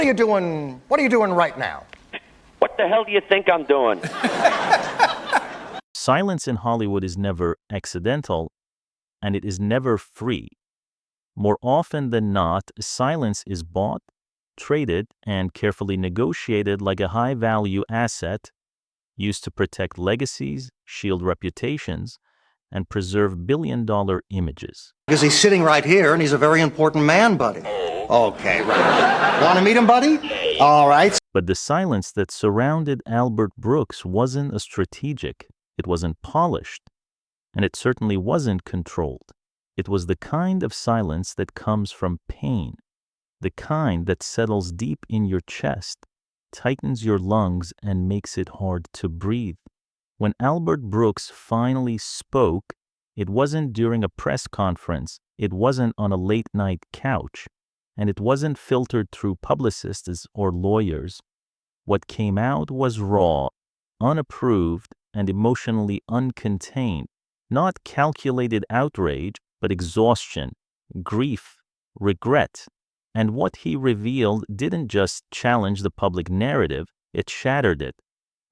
What are you doing right now? What the hell do you think I'm doing? Silence in Hollywood is never accidental, and it is never free. More often than not, silence is bought, traded, and carefully negotiated like a high-value asset used to protect legacies, shield reputations, and preserve billion-dollar images. Because he's sitting right here, and he's a very important man, buddy. Okay, right. Want to meet him, buddy? All right. But the silence that surrounded Albert Brooks wasn't a strategic, it wasn't polished, and it certainly wasn't controlled. It was the kind of silence that comes from pain, the kind that settles deep in your chest, tightens your lungs, and makes it hard to breathe. When Albert Brooks finally spoke, it wasn't during a press conference, it wasn't on a late-night couch, and it wasn't filtered through publicists or lawyers. What came out was raw, unapproved, and emotionally uncontained. Not calculated outrage, but exhaustion, grief, regret. And what he revealed didn't just challenge the public narrative, it shattered it.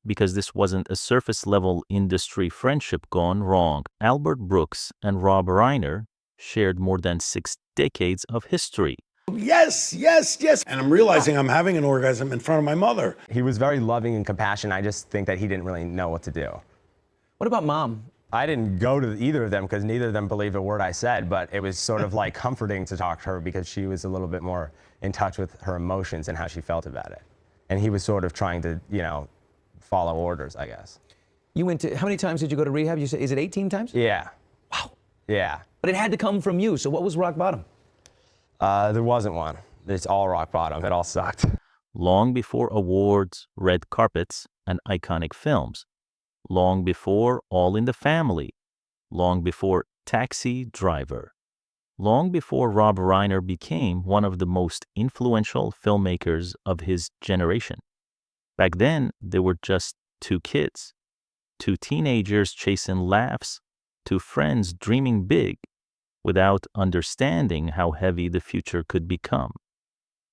Because this wasn't a surface-level industry friendship gone wrong. Albert Brooks and Rob Reiner shared more than 6 decades of history. Yes. And I'm realizing I'm having an orgasm in front of my mother. He was very loving and compassionate. I just think that he didn't really know what to do. What about Mom? I didn't go to either of them because neither of them believed a word I said, but it was sort of like comforting to talk to her because she was a little bit more in touch with her emotions and how she felt about it. And he was sort of trying to, follow orders, I guess. You went to, how many times did you go to rehab? You said, is it 18 times? Yeah. Wow. Yeah. But it had to come from you, so what was rock bottom? There wasn't one. It's all rock bottom. It all sucked. Long before awards, red carpets, and iconic films. Long before All in the Family. Long before Taxi Driver. Long before Rob Reiner became one of the most influential filmmakers of his generation. Back then, there were just 2 kids, 2 teenagers chasing laughs, 2 friends dreaming big, without understanding how heavy the future could become.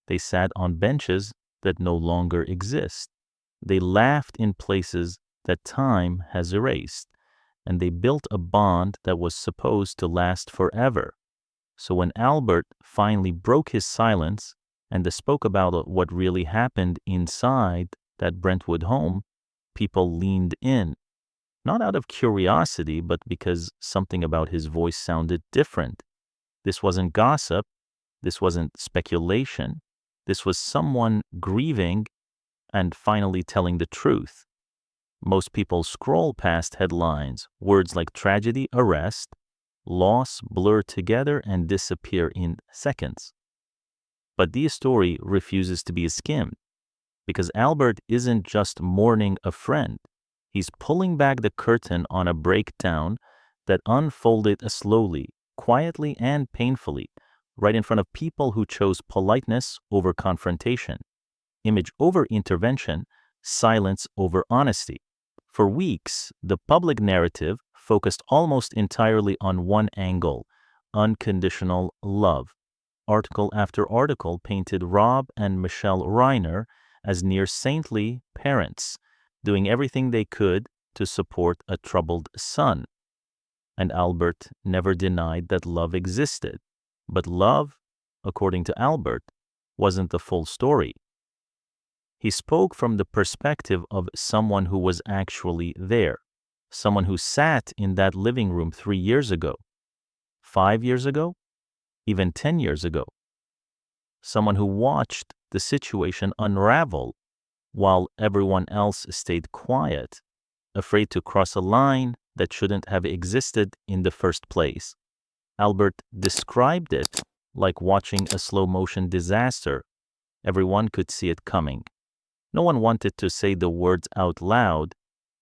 They sat on benches that no longer exist. They laughed in places that time has erased, and they built a bond that was supposed to last forever. So when Albert finally broke his silence and spoke about what really happened inside that Brentwood home, people leaned in, not out of curiosity, but because something about his voice sounded different. This wasn't gossip, this wasn't speculation, this was someone grieving and finally telling the truth. Most people scroll past headlines, words like tragedy, arrest, loss blur together and disappear in seconds. But this story refuses to be skimmed, because Albert isn't just mourning a friend. He's pulling back the curtain on a breakdown that unfolded slowly, quietly, and painfully, right in front of people who chose politeness over confrontation, image over intervention, silence over honesty. For weeks, the public narrative focused almost entirely on one angle, unconditional love. Article after article painted Rob and Michelle Reiner as near saintly parents, doing everything they could to support a troubled son. And Albert never denied that love existed. But love, according to Albert, wasn't the full story. He spoke from the perspective of someone who was actually there, someone who sat in that living room 3 years ago, 5 years ago, even 10 years ago. Someone who watched the situation unravel while everyone else stayed quiet, afraid to cross a line that shouldn't have existed in the first place. Albert described it like watching a slow-motion disaster. Everyone could see it coming. No one wanted to say the words out loud,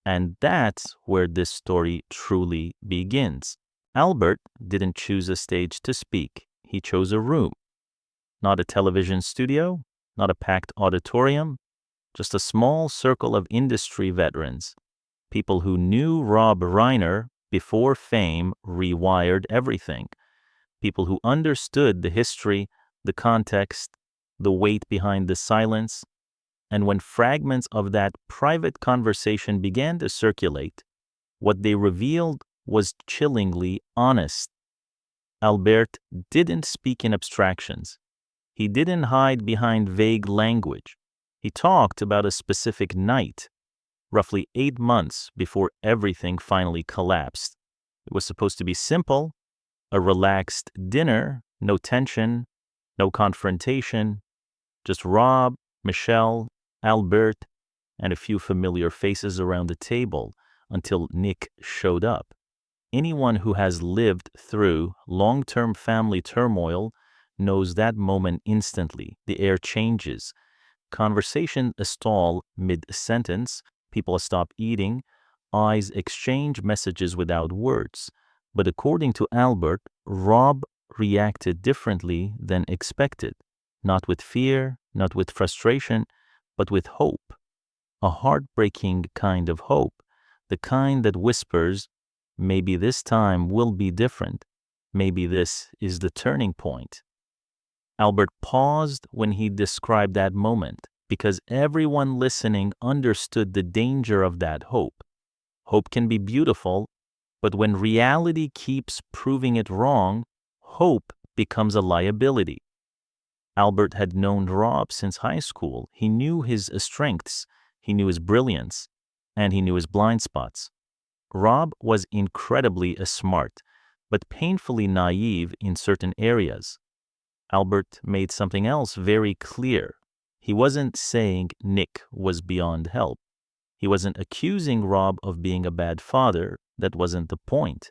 and that's where this story truly begins. Albert didn't choose a stage to speak. He chose a room. Not a television studio, not a packed auditorium, just a small circle of industry veterans, people who knew Rob Reiner before fame rewired everything, people who understood the history, the context, the weight behind the silence, and when fragments of that private conversation began to circulate, what they revealed was chillingly honest. Albert didn't speak in abstractions. He didn't hide behind vague language. He talked about a specific night, roughly 8 months before everything finally collapsed. It was supposed to be simple, a relaxed dinner, no tension, no confrontation, just Rob, Michelle, Albert, and a few familiar faces around the table until Nick showed up. Anyone who has lived through long-term family turmoil knows that moment instantly. The air changes. Conversation stall mid-sentence. People stop eating. Eyes exchange messages without words. But according to Albert, Rob reacted differently than expected. Not with fear, not with frustration, but with hope. A heartbreaking kind of hope. The kind that whispers, maybe this time will be different. Maybe this is the turning point. Albert paused when he described that moment because everyone listening understood the danger of that hope. Hope can be beautiful, but when reality keeps proving it wrong, hope becomes a liability. Albert had known Rob since high school. He knew his strengths, he knew his brilliance, and he knew his blind spots. Rob was incredibly smart, but painfully naive in certain areas. Albert made something else very clear. He wasn't saying Nick was beyond help. He wasn't accusing Rob of being a bad father. That wasn't the point.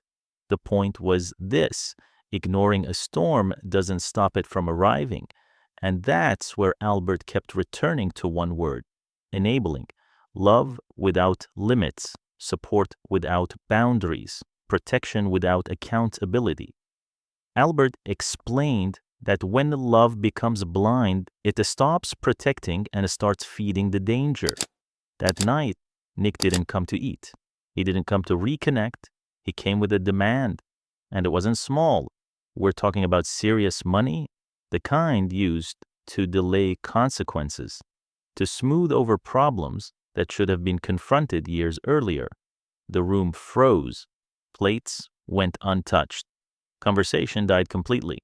The point was this: ignoring a storm doesn't stop it from arriving. And that's where Albert kept returning to one word: enabling. Love without limits, support without boundaries, protection without accountability. Albert explained that when love becomes blind, it stops protecting and starts feeding the danger. That night, Nick didn't come to eat. He didn't come to reconnect. He came with a demand. And it wasn't small. We're talking about serious money, the kind used to delay consequences, to smooth over problems that should have been confronted years earlier. The room froze. Plates went untouched. Conversation died completely.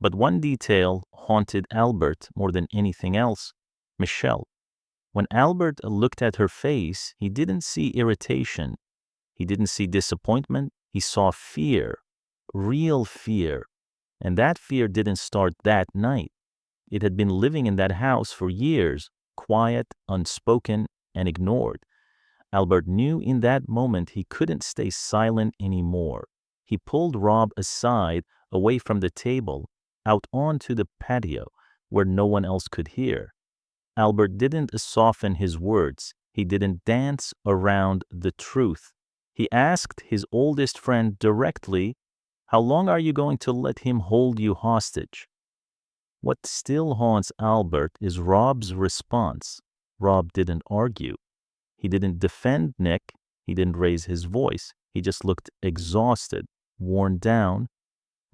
But one detail haunted Albert more than anything else: Michelle. When Albert looked at her face, he didn't see irritation. He didn't see disappointment. He saw fear, real fear. And that fear didn't start that night. It had been living in that house for years, quiet, unspoken, and ignored. Albert knew in that moment he couldn't stay silent anymore. He pulled Rob aside, away from the table, out onto the patio, where no one else could hear. Albert didn't soften his words. He didn't dance around the truth. He asked his oldest friend directly, "How long are you going to let him hold you hostage?" What still haunts Albert is Rob's response. Rob didn't argue. He didn't defend Nick. He didn't raise his voice. He just looked exhausted, worn down,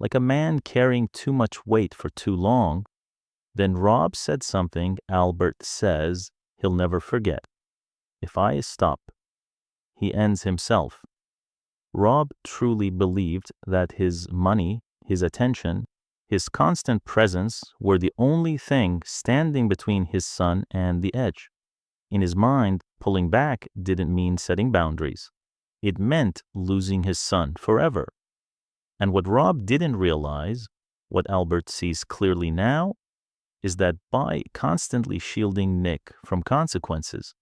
like a man carrying too much weight for too long. Then Rob said something Albert says he'll never forget. "If I stop, he ends himself." Rob truly believed that his money, his attention, his constant presence were the only thing standing between his son and the edge. In his mind, pulling back didn't mean setting boundaries. It meant losing his son forever. And what Rob didn't realize, what Albert sees clearly now, is that by constantly shielding Nick from consequences,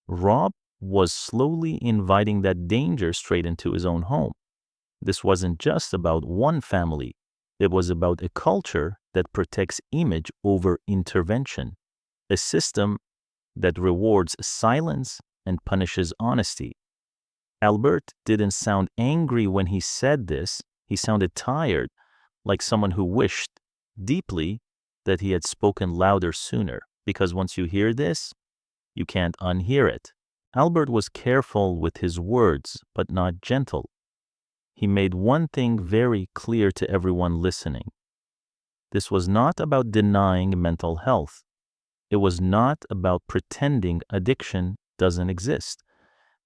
Rob was slowly inviting that danger straight into his own home. This wasn't just about one family. It was about a culture that protects image over intervention, a system that rewards silence and punishes honesty. Albert didn't sound angry when he said this. He sounded tired, like someone who wished deeply that he had spoken louder sooner, because once you hear this, you can't unhear it. Albert was careful with his words, but not gentle. He made one thing very clear to everyone listening. This was not about denying mental health. It was not about pretending addiction doesn't exist.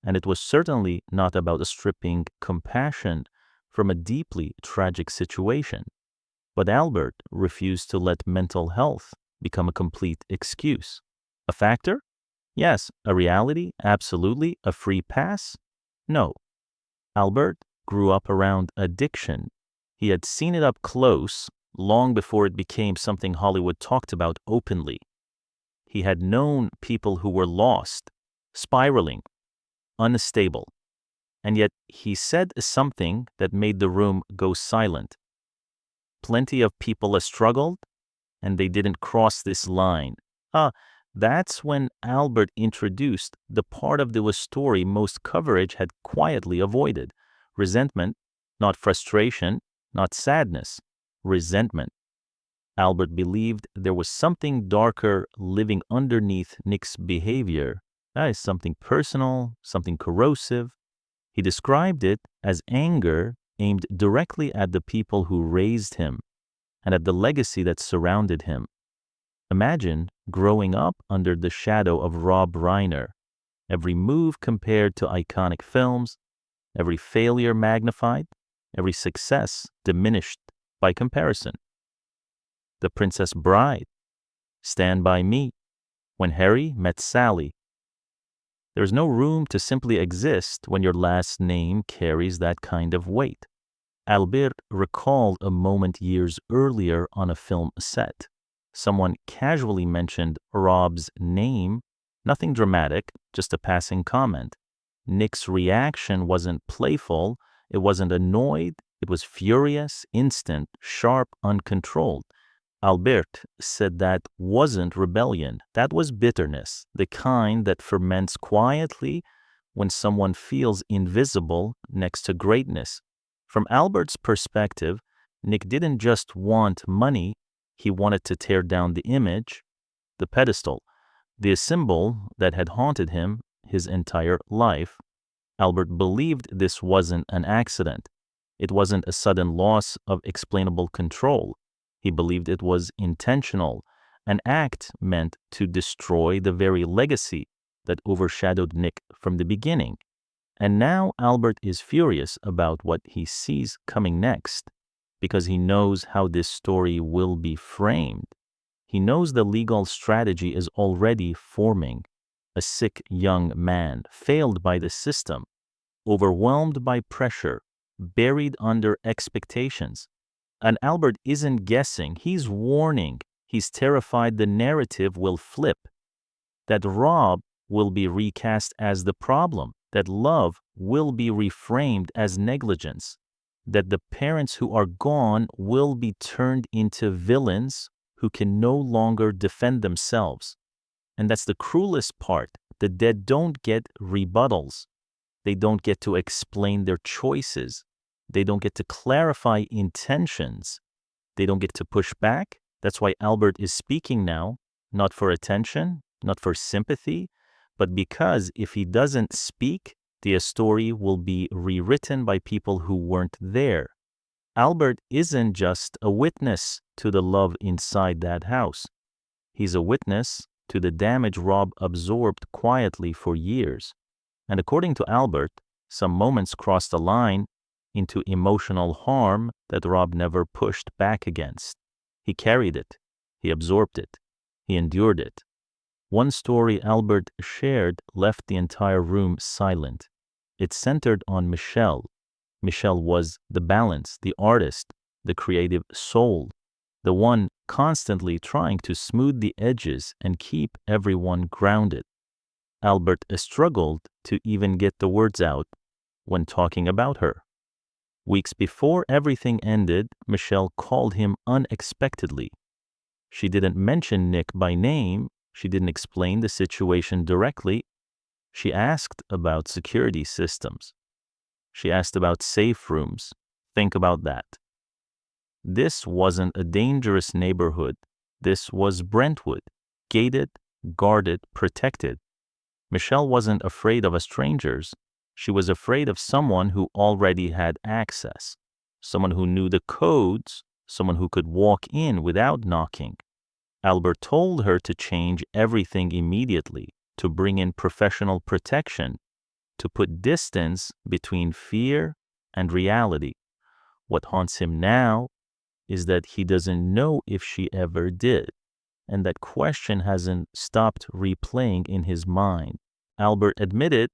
And it was certainly not about stripping compassion from a deeply tragic situation. But Albert refused to let mental health become a complete excuse. A factor? Yes. A reality? Absolutely. A free pass? No. Albert grew up around addiction. He had seen it up close long before it became something Hollywood talked about openly. He had known people who were lost, spiraling, unstable. And yet he said something that made the room go silent. Plenty of people struggled, and they didn't cross this line. That's when Albert introduced the part of the story most coverage had quietly avoided. Resentment, not frustration, not sadness, resentment. Albert believed there was something darker living underneath Nick's behavior. That is something personal, something corrosive. He described it as anger aimed directly at the people who raised him and at the legacy that surrounded him. Imagine growing up under the shadow of Rob Reiner, every move compared to iconic films, every failure magnified, every success diminished by comparison. The Princess Bride, Stand By Me, When Harry Met Sally. There's no room to simply exist when your last name carries that kind of weight. Albert recalled a moment years earlier on a film set. Someone casually mentioned Rob's name, nothing dramatic, just a passing comment. Nick's reaction wasn't playful, it wasn't annoyed, it was furious, instant, sharp, uncontrolled. Albert said that wasn't rebellion, that was bitterness, the kind that ferments quietly when someone feels invisible next to greatness. From Albert's perspective, Nick didn't just want money, he wanted to tear down the image, the pedestal, the symbol that had haunted him his entire life. Albert believed this wasn't an accident. It wasn't a sudden loss of explainable control. He believed it was intentional, an act meant to destroy the very legacy that overshadowed Nick from the beginning. And now Albert is furious about what he sees coming next, because he knows how this story will be framed. He knows the legal strategy is already forming. A sick young man, failed by the system, overwhelmed by pressure, buried under expectations. And Albert isn't guessing, he's warning. He's terrified the narrative will flip, that Rob will be recast as the problem, that love will be reframed as negligence, that the parents who are gone will be turned into villains who can no longer defend themselves. And that's the cruelest part. The dead don't get rebuttals. They don't get to explain their choices. They don't get to clarify intentions. They don't get to push back. That's why Albert is speaking now, not for attention, not for sympathy, but because if he doesn't speak, the story will be rewritten by people who weren't there. Albert isn't just a witness to the love inside that house. He's a witness to the damage Rob absorbed quietly for years. And according to Albert, some moments crossed the line into emotional harm that Rob never pushed back against. He carried it. He absorbed it. He endured it. One story Albert shared left the entire room silent. It centered on Michelle. Michelle was the balance, the artist, the creative soul, the one constantly trying to smooth the edges and keep everyone grounded. Albert struggled to even get the words out when talking about her. Weeks before everything ended, Michelle called him unexpectedly. She didn't mention Nick by name. She didn't explain the situation directly. She asked about security systems. She asked about safe rooms. Think about that. This wasn't a dangerous neighborhood. This was Brentwood, gated, guarded, protected. Michelle wasn't afraid of strangers. She was afraid of someone who already had access, someone who knew the codes, someone who could walk in without knocking. Albert told her to change everything immediately, to bring in professional protection, to put distance between fear and reality. What haunts him now is that he doesn't know if she ever did, and that question hasn't stopped replaying in his mind. Albert admitted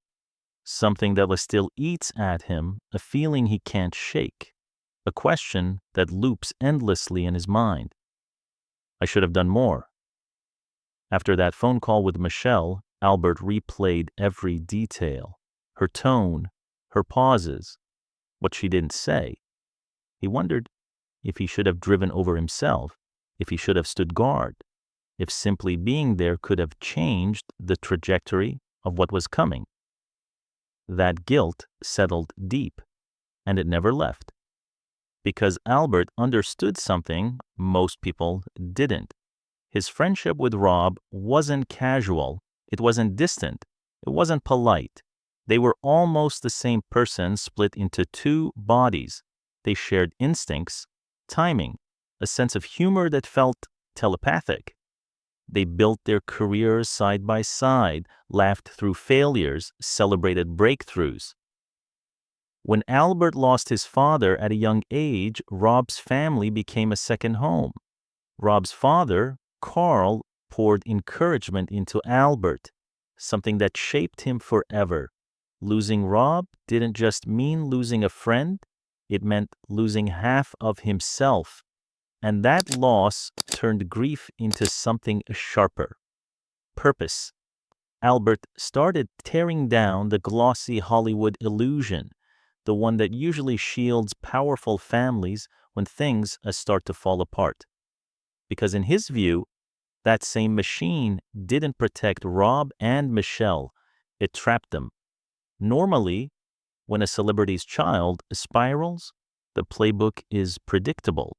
something that still eats at him, a feeling he can't shake, a question that loops endlessly in his mind. I should have done more. After that phone call with Michelle, Albert replayed every detail, her tone, her pauses, what she didn't say. He wondered if he should have driven over himself, if he should have stood guard, if simply being there could have changed the trajectory of what was coming. That guilt settled deep, and it never left. Because Albert understood something most people didn't. His friendship with Rob wasn't casual, it wasn't distant, it wasn't polite. They were almost the same person split into two bodies. They shared instincts, timing, a sense of humor that felt telepathic. They built their careers side by side, laughed through failures, celebrated breakthroughs. When Albert lost his father at a young age, Rob's family became a second home. Rob's father, Carl, poured encouragement into Albert, something that shaped him forever. Losing Rob didn't just mean losing a friend, it meant losing half of himself. And that loss turned grief into something sharper. Purpose. Albert started tearing down the glossy Hollywood illusion, the one that usually shields powerful families when things start to fall apart. Because in his view, that same machine didn't protect Rob and Michelle, it trapped them. Normally, when a celebrity's child spirals, the playbook is predictable.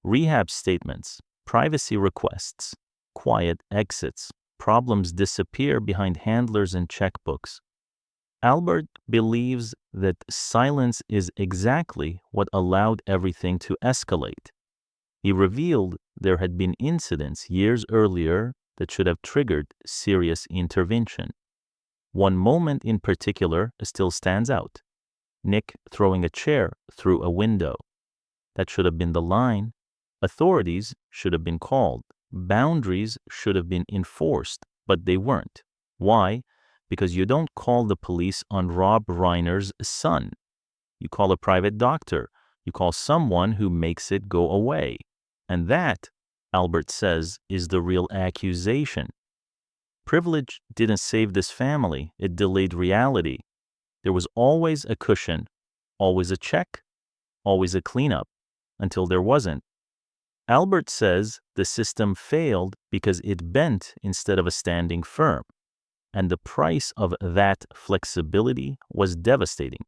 Rehab statements, privacy requests, quiet exits, problems disappear behind handlers and checkbooks. Albert believes that silence is exactly what allowed everything to escalate. He revealed there had been incidents years earlier that should have triggered serious intervention. One moment in particular still stands out. Nick throwing a chair through a window. That should have been the line. Authorities should have been called. Boundaries should have been enforced, but they weren't. Why? Because you don't call the police on Rob Reiner's son. You call a private doctor. You call someone who makes it go away. And that, Albert says, is the real accusation. Privilege didn't save this family. It delayed reality. There was always a cushion, always a check, always a cleanup, until there wasn't. Albert says the system failed because it bent instead of standing firm, and the price of that flexibility was devastating.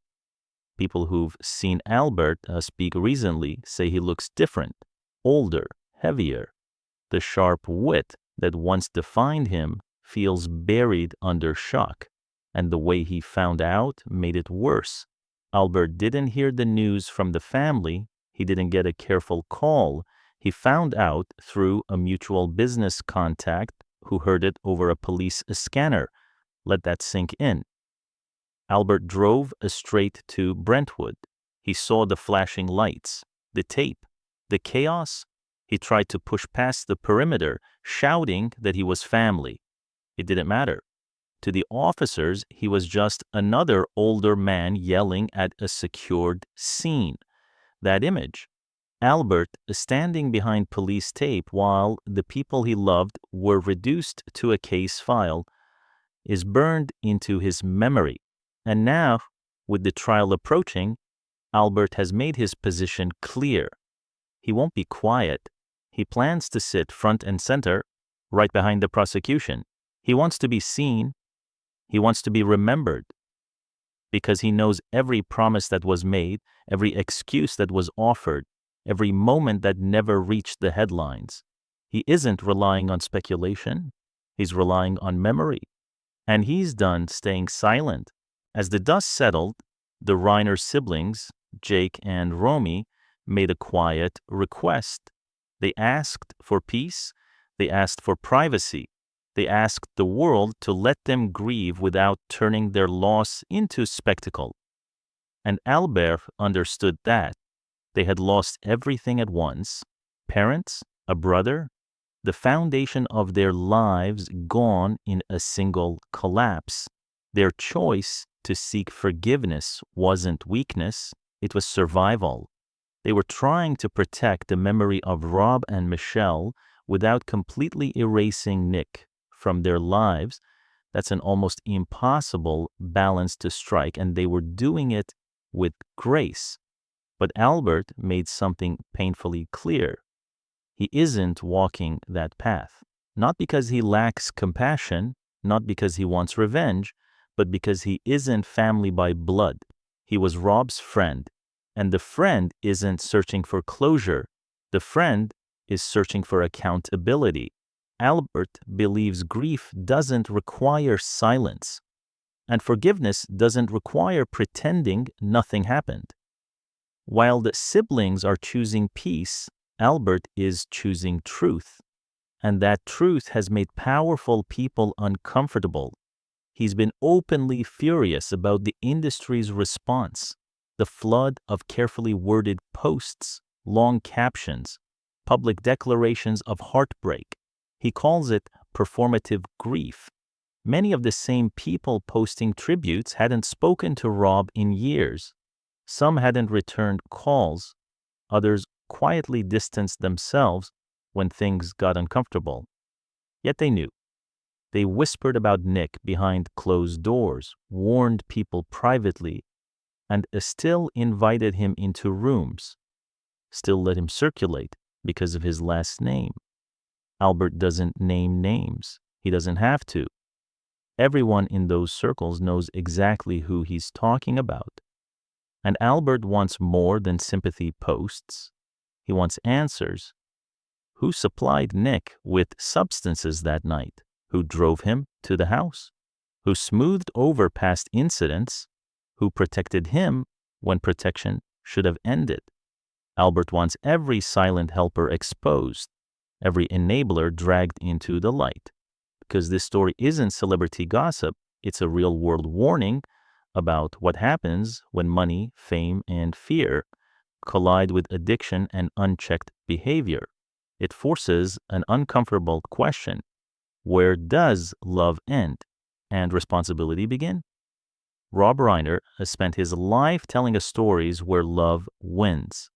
People who've seen Albert speak recently say he looks different, older, heavier. The sharp wit that once defined him feels buried under shock, and the way he found out made it worse. Albert didn't hear the news from the family. He didn't get a careful call. He found out through a mutual business contact who heard it over a police scanner. Let that sink in. Albert drove straight to Brentwood. He saw the flashing lights, the tape, the chaos. He tried to push past the perimeter, shouting that he was family. It didn't matter. To the officers, he was just another older man yelling at a secured scene. That image, Albert standing behind police tape while the people he loved were reduced to a case file, is burned into his memory. And now, with the trial approaching, Albert has made his position clear. He won't be quiet. He plans to sit front and center, right behind the prosecution. He wants to be seen. He wants to be remembered. Because he knows every promise that was made, every excuse that was offered, every moment that never reached the headlines. He isn't relying on speculation. He's relying on memory. And he's done staying silent. As the dust settled, the Reiner siblings, Jake and Romy, made a quiet request. They asked for peace. They asked for privacy. They asked the world to let them grieve without turning their loss into spectacle. And Albert understood that. They had lost everything at once: parents, a brother, the foundation of their lives gone in a single collapse. Their choice to seek forgiveness wasn't weakness, it was survival. They were trying to protect the memory of Rob and Michelle without completely erasing Nick from their lives. That's an almost impossible balance to strike, and they were doing it with grace. But Albert made something painfully clear. He isn't walking that path, not because he lacks compassion, not because he wants revenge, but because he isn't family by blood. He was Rob's friend, and the friend isn't searching for closure. The friend is searching for accountability. Albert believes grief doesn't require silence, and forgiveness doesn't require pretending nothing happened. While the siblings are choosing peace, Albert is choosing truth, and that truth has made powerful people uncomfortable. He's been openly furious about the industry's response, the flood of carefully worded posts, long captions, public declarations of heartbreak. He calls it performative grief. Many of the same people posting tributes hadn't spoken to Rob in years. Some hadn't returned calls. Others quietly distanced themselves when things got uncomfortable. Yet they knew. They whispered about Nick behind closed doors, warned people privately, and still invited him into rooms, still let him circulate because of his last name. Albert doesn't name names. He doesn't have to. Everyone in those circles knows exactly who he's talking about. And Albert wants more than sympathy posts. He wants answers. Who supplied Nick with substances that night? Who drove him to the house? Who smoothed over past incidents? Who protected him when protection should have ended? Albert wants every silent helper exposed, every enabler dragged into the light. Because this story isn't celebrity gossip, it's a real-world warning about what happens when money, fame, and fear collide with addiction and unchecked behavior. It forces an uncomfortable question. Where does love end and responsibility begin? Rob Reiner has spent his life telling us stories where love wins,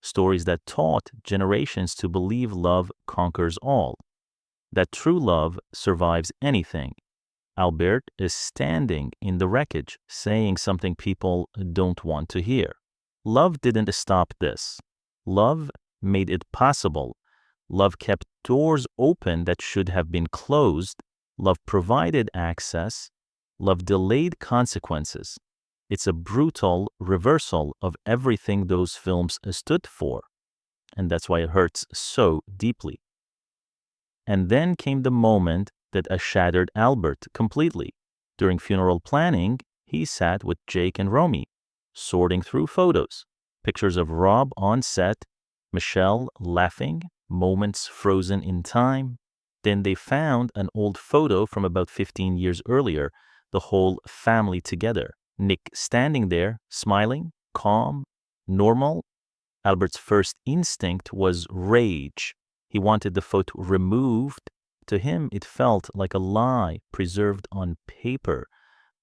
stories that taught generations to believe love conquers all, that true love survives anything. Albert is standing in the wreckage, saying something people don't want to hear. Love didn't stop this. Love made it possible. Love kept doors open that should have been closed. Love provided access. Love delayed consequences. It's a brutal reversal of everything those films stood for. And that's why it hurts so deeply. And then came the moment that shattered Albert completely. During funeral planning, he sat with Jake and Romy, sorting through photos, pictures of Rob on set, Michelle laughing, moments frozen in time. Then they found an old photo from about 15 years earlier, the whole family together. Nick standing there, smiling, calm, normal. Albert's first instinct was rage. He wanted the photo removed. To him, it felt like a lie preserved on paper,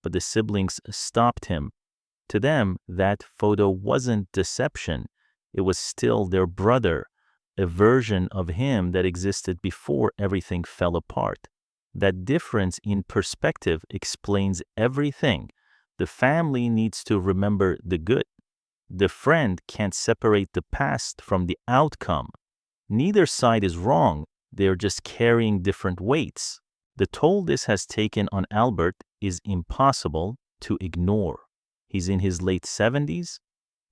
but the siblings stopped him. To them, that photo wasn't deception. It was still their brother, a version of him that existed before everything fell apart. That difference in perspective explains everything. The family needs to remember the good. The friend can't separate the past from the outcome. Neither side is wrong. They're just carrying different weights. The toll this has taken on Albert is impossible to ignore. He's in his late 70s,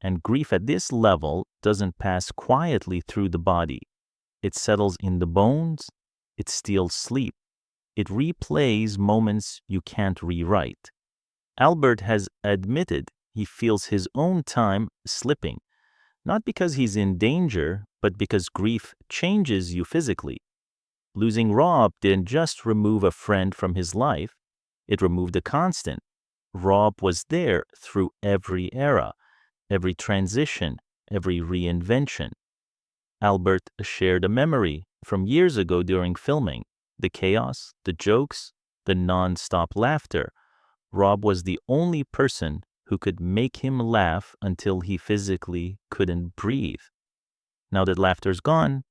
and grief at this level doesn't pass quietly through the body. It settles in the bones. It steals sleep. It replays moments you can't rewrite. Albert has admitted he feels his own time slipping, Not because he's in danger, but because grief changes you physically. Losing Rob didn't just remove a friend from his life, it removed a constant. Rob was there through every era, every transition, every reinvention. Albert shared a memory from years ago during filming. The chaos, the jokes, the non-stop laughter. Rob was the only person who could make him laugh until he physically couldn't breathe. Now that laughter's gone,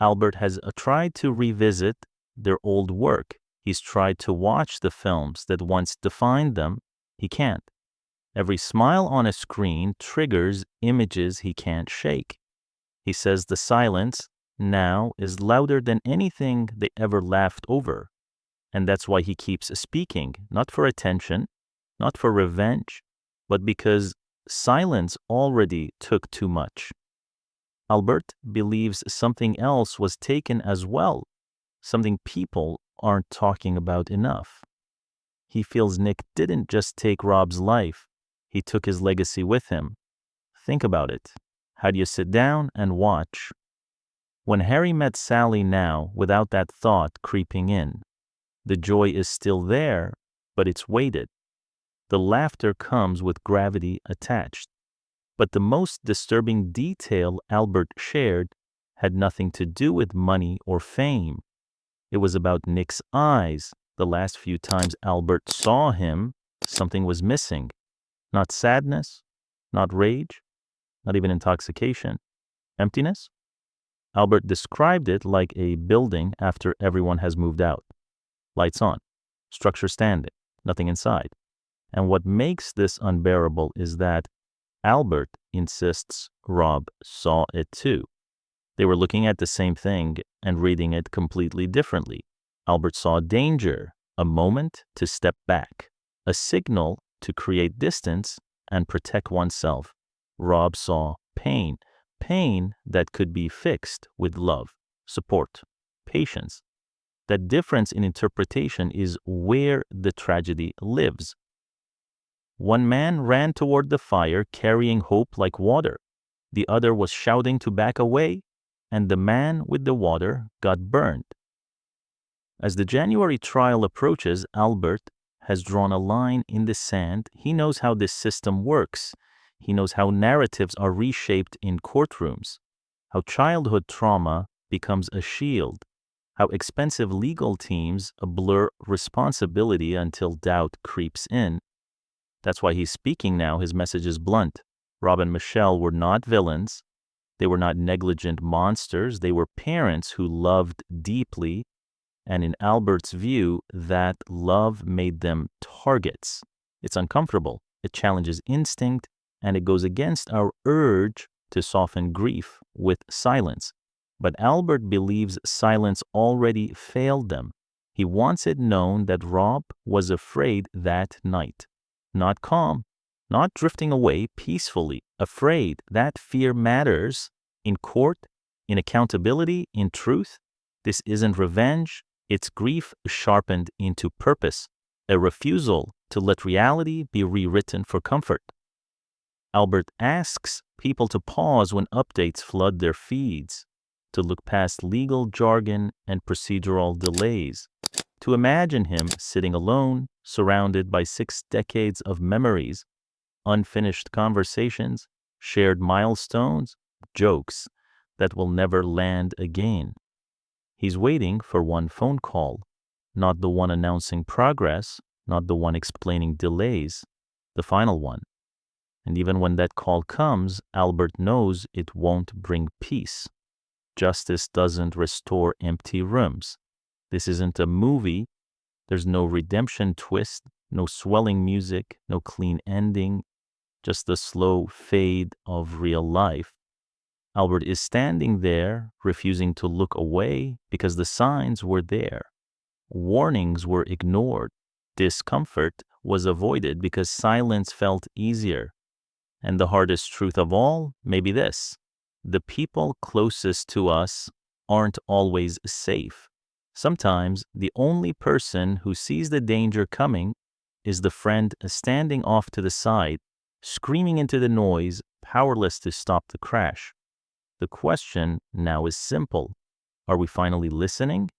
Albert has tried to revisit their old work. He's tried to watch the films that once defined them. He can't. Every smile on a screen triggers images he can't shake. He says the silence now is louder than anything they ever laughed over. And that's why he keeps speaking, not for attention, not for revenge, but because silence already took too much. Albert believes something else was taken as well, something people aren't talking about enough. He feels Nick didn't just take Rob's life, he took his legacy with him. Think about it. How do you sit down and watch? When Harry met Sally now, without that thought creeping in, the joy is still there, but it's weighted. The laughter comes with gravity attached. But the most disturbing detail Albert shared had nothing to do with money or fame. It was about Nick's eyes. The last few times Albert saw him, something was missing. Not sadness, not rage, not even intoxication. Emptiness? Albert described it like a building after everyone has moved out. Lights on, structure standing, nothing inside. And what makes this unbearable is that Albert insists Rob saw it too. They were looking at the same thing and reading it completely differently. Albert saw danger, a moment to step back, a signal to create distance and protect oneself. Rob saw pain, pain that could be fixed with love, support, patience. That difference in interpretation is where the tragedy lives. One man ran toward the fire carrying hope like water. The other was shouting to back away, and the man with the water got burned. As the January trial approaches, Albert has drawn a line in the sand. He knows how this system works. He knows how narratives are reshaped in courtrooms, how childhood trauma becomes a shield, how expensive legal teams blur responsibility until doubt creeps in. That's why he's speaking now. His message is blunt. Rob and Michelle were not villains. They were not negligent monsters. They were parents who loved deeply. And in Albert's view, that love made them targets. It's uncomfortable. It challenges instinct, and it goes against our urge to soften grief with silence. But Albert believes silence already failed them. He wants it known that Rob was afraid that night. Not calm, not drifting away peacefully, afraid. That fear matters in court, in accountability, in truth. This isn't revenge, it's grief sharpened into purpose, a refusal to let reality be rewritten for comfort. Albert asks people to pause when updates flood their feeds, to look past legal jargon and procedural delays, to imagine him sitting alone, surrounded by 6 decades of memories, unfinished conversations, shared milestones, jokes that will never land again. He's waiting for one phone call, not the one announcing progress, not the one explaining delays, the final one. And even when that call comes, Albert knows it won't bring peace. Justice doesn't restore empty rooms. This isn't a movie. There's no redemption twist, no swelling music, no clean ending, just the slow fade of real life. Albert is standing there, refusing to look away because the signs were there. Warnings were ignored. Discomfort was avoided because silence felt easier. And the hardest truth of all may be this: the people closest to us aren't always safe. Sometimes the only person who sees the danger coming is the friend standing off to the side, screaming into the noise, powerless to stop the crash. The question now is simple. Are we finally listening